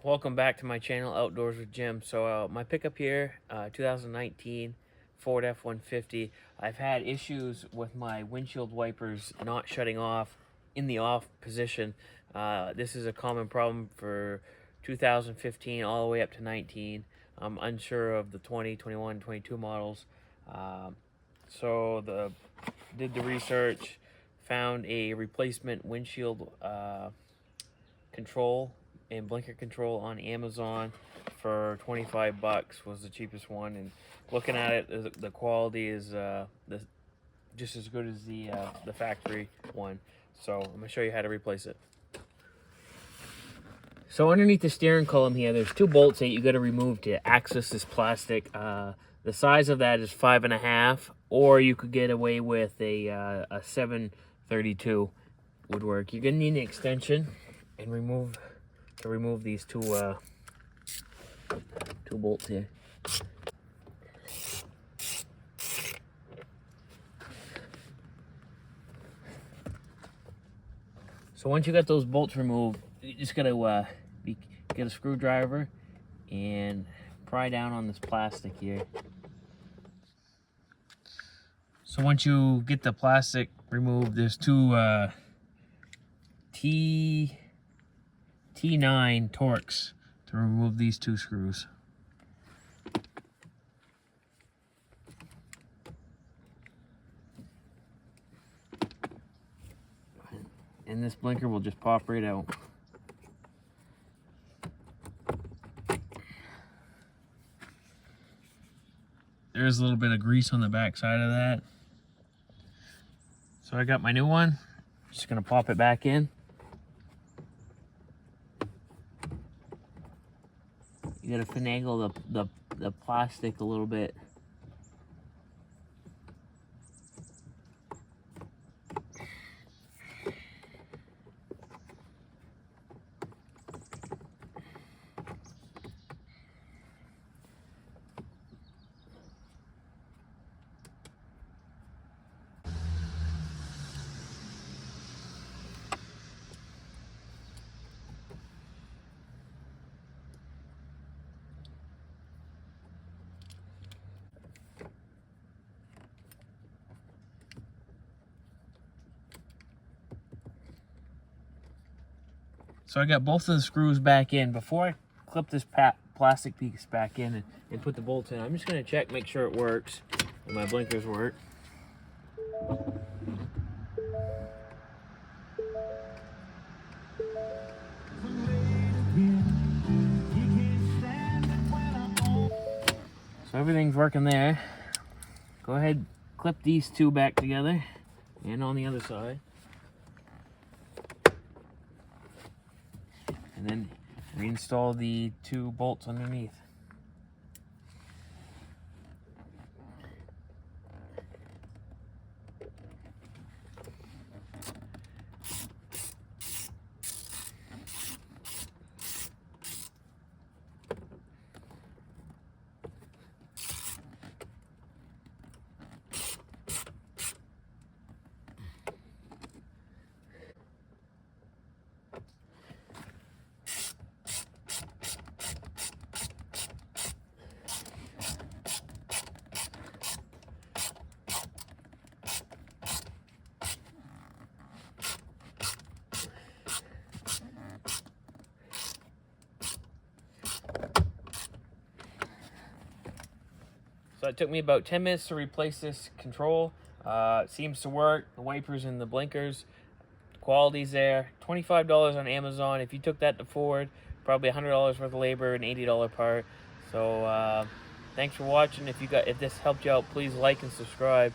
Welcome back to my channel, Outdoors with Jim. So my pickup here, 2019 Ford F150. I've had issues with my windshield wipers not shutting off in the off position. This is a common problem for 2015 all the way up to 19. I'm unsure of the 20, 21, 22 models. Did the research, found a replacement windshield control and blinker control on Amazon for 25 bucks was the cheapest one, and looking at it, the quality is just as good as the factory one. So I'm gonna show you how to replace it. So underneath the steering column here, there's two bolts that you got to remove to access this plastic. The size of that is 5.5, or you could get away with a 732 would work. You're gonna need an extension and remove these two bolts here. So once you got those bolts removed, you just gotta get a screwdriver and pry down on this plastic here. So once you get the plastic removed, there's two T9 Torx to remove these two screws. And this blinker will just pop right out. There's a little bit of grease on the back side of that. So I got my new one. Just gonna pop it back in. You gotta finagle the plastic a little bit. So I got both of the screws back in. Before I clip this plastic piece back in and put the bolts in, I'm just gonna check, make sure it works, and my blinkers work. So everything's working there. Go ahead, clip these two back together, and on the other side. And then reinstall the two bolts underneath. So it took me about 10 minutes to replace this control. It seems to work. The wipers and the blinkers, the quality's there. $25 on Amazon. If you took that to Ford, probably $100 worth of labor, an $80 part. So thanks for watching. If this helped you out, please like and subscribe.